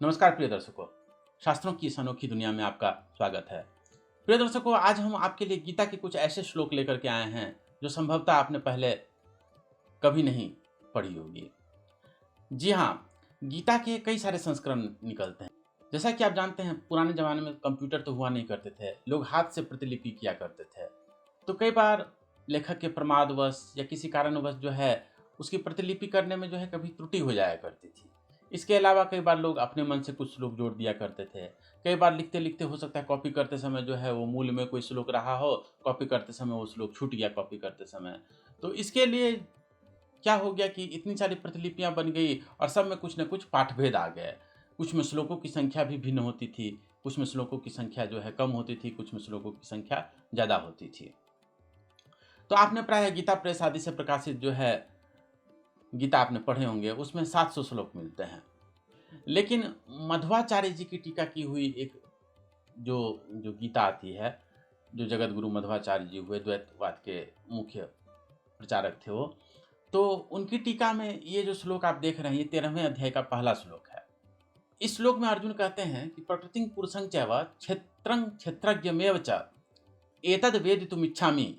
नमस्कार प्रिय दर्शकों, शास्त्रों की इस अनोखी दुनिया में आपका स्वागत है। प्रिय दर्शकों, आज हम आपके लिए गीता के कुछ ऐसे श्लोक लेकर के आए हैं जो संभवतः आपने पहले कभी नहीं पढ़ी होगी। जी हाँ, गीता के कई सारे संस्करण निकलते हैं। जैसा कि आप जानते हैं, पुराने ज़माने में कंप्यूटर तो हुआ नहीं करते थे, लोग हाथ से प्रतिलिपि किया करते थे। तो कई बार लेखक के प्रमादवश या किसी कारणवश जो है, उसकी प्रतिलिपि करने में जो है कभी त्रुटि हो जाया करती थी। इसके अलावा कई बार लोग अपने मन से कुछ श्लोक जोड़ दिया करते थे। कई बार लिखते-लिखते हो सकता है कॉपी करते समय जो है वो मूल में कोई श्लोक रहा हो, कॉपी करते समय वो श्लोक छूट गया कॉपी करते समय। तो इसके लिए क्या हो गया कि इतनी सारी प्रतिलिपियाँ बन गई और सब में कुछ न कुछ पाठभेद आ गए। कुछ में श्लोकों की संख्या भी भिन्न होती थी, कुछ में श्लोकों की संख्या जो है कम होती थी, कुछ में श्लोकों की संख्या ज़्यादा होती थी। तो आपने प्रायः गीता प्रेस आदि से प्रकाशित जो है गीता आपने पढ़े होंगे, उसमें 700 श्लोक मिलते हैं। लेकिन मध्वाचार्य जी की टीका की हुई एक जो जो गीता आती है, जो जगत गुरु मध्वाचार्य जी हुए, द्वैतवाद के मुख्य प्रचारक थे वो। तो उनकी टीका में ये जो श्लोक आप देख रहे हैं, ये 13वें अध्याय का पहला श्लोक है। इस श्लोक में अर्जुन कहते हैं कि प्रकृतिं पुरुषं चैव क्षेत्रं क्षेत्रज्ञमेव च एतद् वेदितुमिच्छामि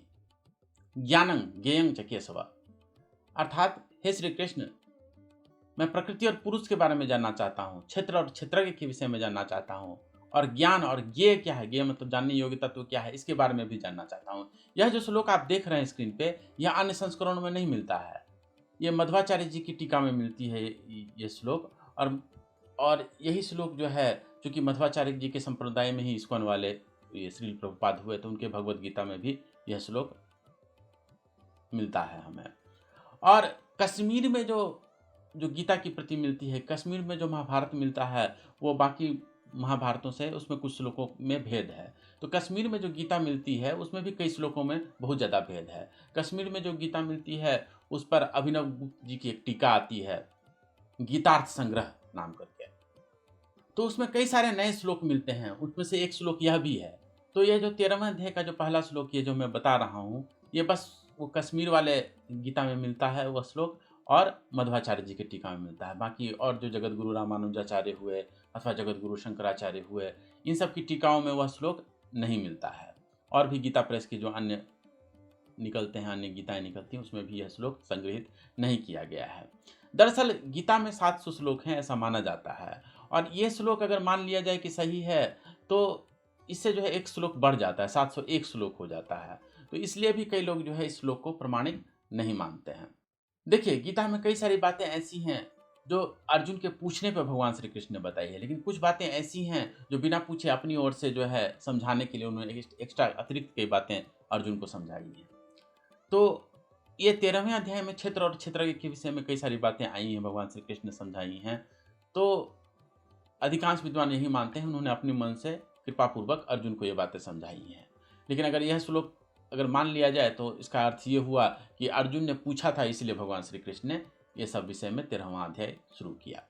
ज्ञानं ज्ञेयं च केशव। अर्थात हे श्री कृष्ण, मैं प्रकृति और पुरुष के बारे में जानना चाहता हूँ, क्षेत्र और क्षेत्रज्ञ के विषय में जानना चाहता हूँ, और ज्ञान और ज्ञेय क्या है, ज्ञेय मतलब जानने योग्य तत्व क्या है, इसके बारे में भी जानना चाहता हूँ। यह जो श्लोक आप देख रहे हैं स्क्रीन पे, यह अन्य संस्करणों में नहीं मिलता है। ये मध्वाचार्य जी की टीका में मिलती है ये श्लोक। और यही श्लोक जो है, चूँकि मध्वाचार्य जी के संप्रदाय में ही इस्कॉन वाले ये श्रील प्रभुपाद हुए, तो उनके भगवद गीता में भी यह श्लोक मिलता है हमें। और कश्मीर में जो जो गीता की प्रति मिलती है, कश्मीर में जो महाभारत मिलता है, वो बाकी महाभारतों से उसमें कुछ श्लोकों में भेद है। तो कश्मीर में जो गीता मिलती है, उसमें भी कई श्लोकों में बहुत ज़्यादा भेद है। कश्मीर में जो गीता मिलती है, उस पर अभिनव गुप्त जी की एक टीका आती है, गीतार्थ संग्रह नाम करके। तो उसमें कई सारे नए श्लोक मिलते हैं, उसमें से एक श्लोक यह भी है। तो ये जो 13वें अध्याय का जो पहला श्लोक ये जो मैं बता रहा हूँ, ये बस वो कश्मीर वाले गीता में मिलता है वह श्लोक, और मध्वाचार्य जी के टीका में मिलता है। बाकी और जो जगत गुरु रामानुजाचार्य हुए अथवा जगत गुरु शंकराचार्य हुए, इन सब की टीकाओं में वह श्लोक नहीं मिलता है। और भी गीता प्रेस के जो अन्य निकलते हैं, अन्य गीताएँ निकलती हैं, उसमें भी यह श्लोक संग्रहित नहीं किया गया है। दरअसल गीता में 700 श्लोक हैं ऐसा माना जाता है, और ये श्लोक अगर मान लिया जाए कि सही है, तो इससे जो है एक श्लोक बढ़ जाता है, 701 श्लोक हो जाता है। तो इसलिए भी कई लोग जो है इस श्लोक को प्रमाणिक नहीं मानते हैं। देखिए, गीता में कई सारी बातें ऐसी हैं जो अर्जुन के पूछने पे भगवान श्री कृष्ण ने बताई है, लेकिन कुछ बातें ऐसी हैं जो बिना पूछे अपनी ओर से जो है समझाने के लिए उन्होंने एक्स्ट्रा अतिरिक्त कई बातें अर्जुन को समझाई हैं। तो ये 13वें अध्याय में क्षेत्र और क्षेत्रज्ञ के विषय में कई सारी बातें आई हैं, भगवान श्री कृष्ण ने समझाई हैं। तो अधिकांश विद्वान यही मानते हैं, उन्होंने अपने मन से कृपापूर्वक अर्जुन को ये बातें समझाई हैं। लेकिन अगर यह श्लोक अगर मान लिया जाए, तो इसका अर्थ ये हुआ कि अर्जुन ने पूछा था, इसलिए भगवान श्री कृष्ण ने ये सब विषय में 13वां अध्याय शुरू किया।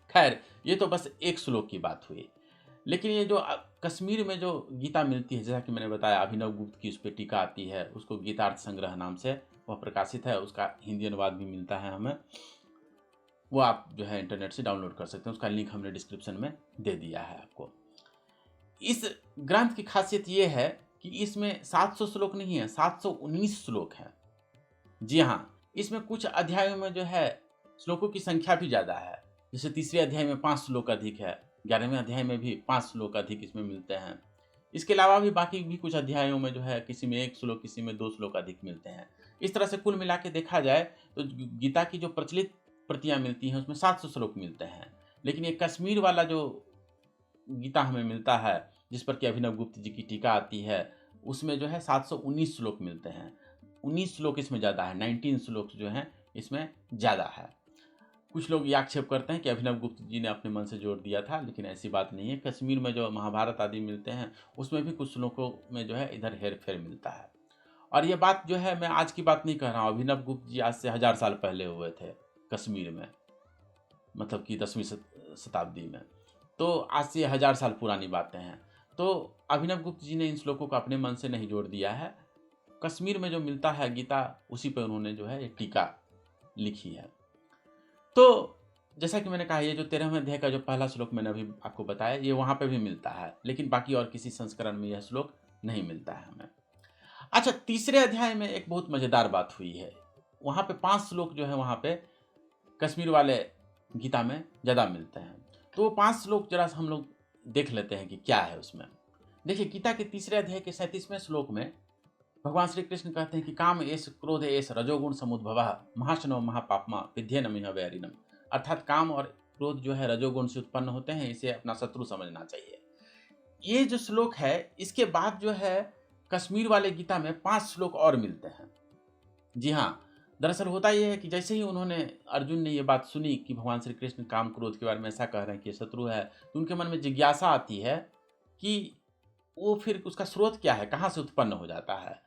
खैर, ये तो बस एक श्लोक की बात हुई। लेकिन ये जो कश्मीर में जो गीता मिलती है, जैसा कि मैंने बताया, अभिनव गुप्त की उस पर टीका आती है, उसको गीतार्थ संग्रह नाम से वह प्रकाशित है। उसका हिंदी अनुवाद भी मिलता है हमें, वो आप जो है इंटरनेट से डाउनलोड कर सकते हैं। उसका लिंक हमने डिस्क्रिप्शन में दे दिया है आपको। इस ग्रंथ की खासियत ये है कि इसमें 700 श्लोक नहीं है, 719 श्लोक हैं। जी हाँ, इसमें कुछ अध्यायों में जो है श्लोकों की संख्या भी ज़्यादा है। जैसे तीसरे अध्याय में 5 श्लोक अधिक है, 11वें अध्याय में भी 5 श्लोक अधिक इसमें मिलते हैं। इसके अलावा भी बाकी भी कुछ अध्यायों में जो है किसी में 1 श्लोक, किसी में 2 श्लोक अधिक मिलते हैं। इस तरह से कुल मिला के देखा जाए तो गीता की जो प्रचलित प्रतियाँ मिलती हैं, उसमें 700 श्लोक मिलते हैं। लेकिन ये कश्मीर वाला जो गीता हमें मिलता है, जिस पर कि अभिनव गुप्त जी की टीका आती है, उसमें जो है 719 श्लोक मिलते हैं। 19 श्लोक इसमें ज़्यादा है, 19 श्लोक जो हैं इसमें ज़्यादा है। कुछ लोग ये आक्षेप करते हैं कि अभिनव गुप्त जी ने अपने मन से जोड़ दिया था, लेकिन ऐसी बात नहीं है। कश्मीर में जो महाभारत आदि मिलते हैं, उसमें भी कुछ श्लोकों में जो है इधर हेर-फेर मिलता है। और ये बात जो है, मैं आज की बात नहीं कह रहा हूँ, अभिनव गुप्त जी आज से 1000 साल पहले हुए थे कश्मीर में, मतलब कि 10वीं शताब्दी में। तो आज से 1000 साल पुरानी बातें हैं। तो अभिनव गुप्त जी ने इन श्लोकों को अपने मन से नहीं जोड़ दिया है। कश्मीर में जो मिलता है गीता, उसी पे उन्होंने जो है एक टीका लिखी है। तो जैसा कि मैंने कहा, ये जो 13वें अध्याय का जो पहला श्लोक मैंने अभी आपको बताया, ये वहाँ पे भी मिलता है, लेकिन बाकी और किसी संस्करण में यह श्लोक नहीं मिलता है हमें। अच्छा, तीसरे अध्याय में एक बहुत मज़ेदार बात हुई है। वहाँ पे 5 श्लोक जो है वहाँ पे कश्मीर वाले गीता में ज़्यादा मिलते हैं। तो वो 5 श्लोक ज़रा सा हम लोग देख लेते हैं कि क्या है उसमें। देखिए, गीता के तीसरे अध्याय के 37वें श्लोक में भगवान श्री कृष्ण कहते हैं कि काम एष क्रोध एष रजोगुण समुद्भवः महाशनो महापाप्मा विद्येनमिह वैरिणम। अर्थात काम और क्रोध जो है रजोगुण से उत्पन्न होते हैं, इसे अपना शत्रु समझना चाहिए। ये जो श्लोक है, इसके बाद जो है कश्मीर वाले गीता में 5 श्लोक और मिलते हैं। जी हाँ, दरअसल होता ये है कि जैसे ही उन्होंने अर्जुन ने ये बात सुनी कि भगवान श्री कृष्ण काम क्रोध के बारे में ऐसा कह रहे हैं कि ये शत्रु है, तो उनके मन में जिज्ञासा आती है कि वो फिर उसका स्रोत क्या है, कहाँ से उत्पन्न हो जाता है।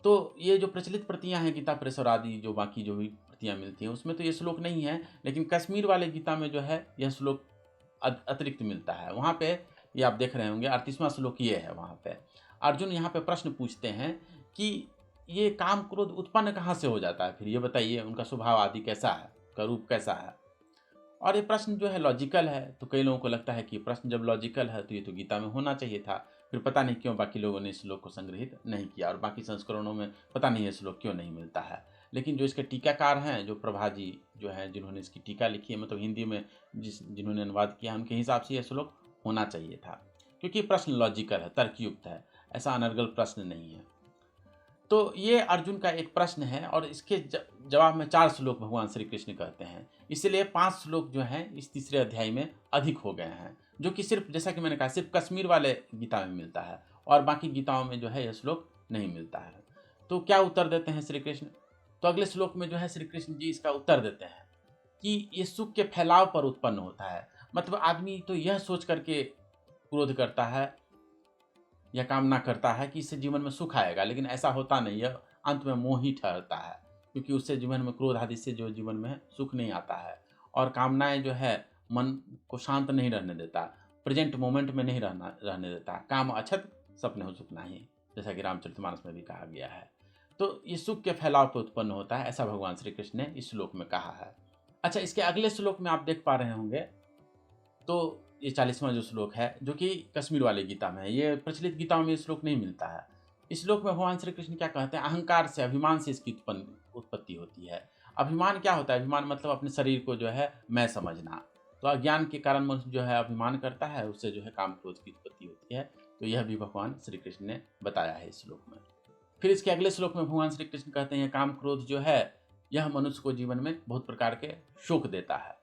तो ये जो प्रचलित प्रतियां हैं गीता प्रेस और आदि जो बाकी जो भी प्रतियां मिलती हैं, उसमें तो ये श्लोक नहीं है, लेकिन कश्मीर वाले गीता में जो है यह श्लोक अतिरिक्त मिलता है। वहाँ पे ये आप देख रहे होंगे 38वां श्लोक ये है। वहाँ पे अर्जुन यहाँ पे प्रश्न पूछते हैं कि ये काम क्रोध उत्पन्न कहाँ से हो जाता है, फिर ये बताइए, उनका स्वभाव आदि कैसा है, का रूप कैसा है। और ये प्रश्न जो है लॉजिकल है, तो कई लोगों को लगता है कि प्रश्न जब लॉजिकल है तो ये तो गीता में होना चाहिए था। फिर पता नहीं क्यों बाकी लोगों ने इस श्लोक को संग्रहित नहीं किया, और बाकी संस्करणों में पता नहीं ये श्लोक क्यों नहीं मिलता है। लेकिन जो इसके टीकाकार हैं, जो प्रभा जी जो हैं, जिन्होंने इसकी टीका लिखी है, मतलब हिंदी में जिन्होंने अनुवाद किया, उनके हिसाब से यह श्लोक होना चाहिए था, क्योंकि प्रश्न लॉजिकल है, तर्कयुक्त है, ऐसा अनर्गल प्रश्न नहीं है। तो ये अर्जुन का एक प्रश्न है, और इसके जवाब में 4 श्लोक भगवान श्री कृष्ण कहते हैं। इसलिए 5 श्लोक जो हैं इस तीसरे अध्याय में अधिक हो गए हैं, जो कि सिर्फ, जैसा कि मैंने कहा, सिर्फ कश्मीर वाले गीता में मिलता है, और बाकी गीताओं में जो है यह श्लोक नहीं मिलता है। तो क्या उत्तर देते हैं श्री कृष्ण? तो अगले श्लोक में जो है श्री कृष्ण जी इसका उत्तर देते हैं कि ये सुख के फैलाव पर उत्पन्न होता है। मतलब आदमी तो यह सोच करके क्रोध करता है या कामना करता है कि इससे जीवन में सुख आएगा, लेकिन ऐसा होता नहीं है, अंत में मोह ही ठहरता है, क्योंकि उससे जीवन में क्रोध आदि से जो जीवन में सुख नहीं आता है। और कामनाएं जो है मन को शांत नहीं रहने देता, प्रेजेंट मोमेंट में नहीं रहने देता। काम अछत सपने हो सुख नहीं, जैसा कि रामचरितमानस में भी कहा गया है। तो ये सुख के फैलाव पर उत्पन्न होता है, ऐसा भगवान श्री कृष्ण ने इस श्लोक में कहा है। अच्छा, इसके अगले श्लोक में आप देख पा रहे होंगे, तो ये 40वां जो श्लोक है, जो कि कश्मीर वाले गीता में है, ये प्रचलित गीताओं में ये श्लोक नहीं मिलता है। इस श्लोक में भगवान श्री कृष्ण क्या कहते हैं? अहंकार से, अभिमान से इसकी उत्पत्ति होती है। अभिमान क्या होता है? अभिमान मतलब अपने शरीर को जो है मैं समझना। तो अज्ञान के कारण मनुष्य जो है अभिमान करता है, उससे जो है काम क्रोध की उत्पत्ति होती है। तो यह भी भगवान श्री कृष्ण ने बताया है इस श्लोक में। फिर इसके अगले श्लोक में भगवान श्री कृष्ण कहते हैं काम क्रोध जो है यह मनुष्य को जीवन में बहुत प्रकार के शोक देता है।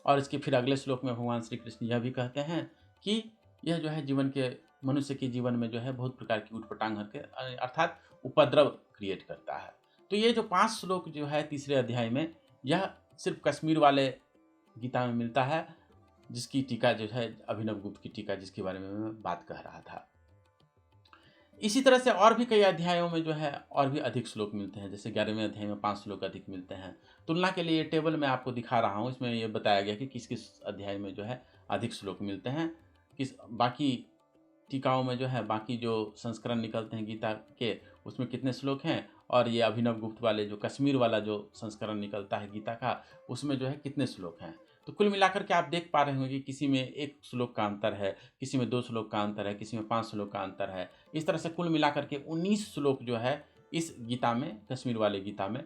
और इसके फिर अगले श्लोक में भगवान श्री कृष्ण यह भी कहते हैं कि यह जो है जीवन के, मनुष्य के जीवन में जो है बहुत प्रकार की उठपटांग अर्थात उपद्रव क्रिएट करता है। तो ये जो 5 श्लोक जो है तीसरे अध्याय में, यह सिर्फ कश्मीर वाले गीता में मिलता है, जिसकी टीका जो है अभिनव गुप्त की टीका, जिसके बारे में मैं बात कह रहा था। इसी तरह से और भी कई अध्यायों में जो है और भी अधिक श्लोक मिलते हैं। जैसे 11वें अध्याय में 5 श्लोक अधिक मिलते हैं। तुलना के लिए ये टेबल मैं आपको दिखा रहा हूँ, इसमें ये बताया गया कि किस किस अध्याय में जो है अधिक श्लोक मिलते हैं, किस बाकी टीकाओं में जो है, बाकी जो संस्करण निकलते हैं गीता के, उसमें कितने श्लोक हैं, और ये अभिनव गुप्त वाले जो कश्मीर वाला जो संस्करण निकलता है गीता का, उसमें जो है कितने श्लोक हैं। तो कुल मिलाकर के आप देख पा रहे होंगे कि किसी में 1 श्लोक का अंतर है, किसी में 2 श्लोक का अंतर है, किसी में 5 श्लोक का अंतर है। इस तरह से कुल मिलाकर के 19 श्लोक जो है इस गीता में, कश्मीर वाले गीता में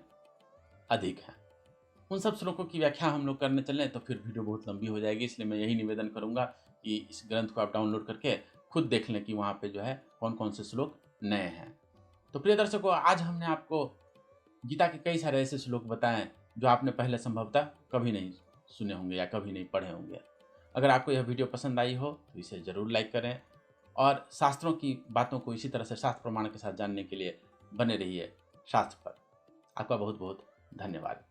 अधिक हैं। उन सब श्लोकों की व्याख्या हम लोग करने चलें तो फिर वीडियो बहुत लंबी हो जाएगी, इसलिए मैं यही निवेदन करूंगा कि इस ग्रंथ को आप डाउनलोड करके खुद देख लें कि वहाँ पे जो है कौन कौन से श्लोक नए हैं। तो प्रिय दर्शकों, आज हमने आपको गीता के कई सारे ऐसे श्लोक बताएं जो आपने पहले संभवतः कभी नहीं सुने होंगे या कभी नहीं पढ़े होंगे। अगर आपको यह वीडियो पसंद आई हो तो इसे ज़रूर लाइक करें, और शास्त्रों की बातों को इसी तरह से शास्त्र प्रमाण के साथ जानने के लिए बने रहिए शास्त्र पर। आपका बहुत बहुत धन्यवाद।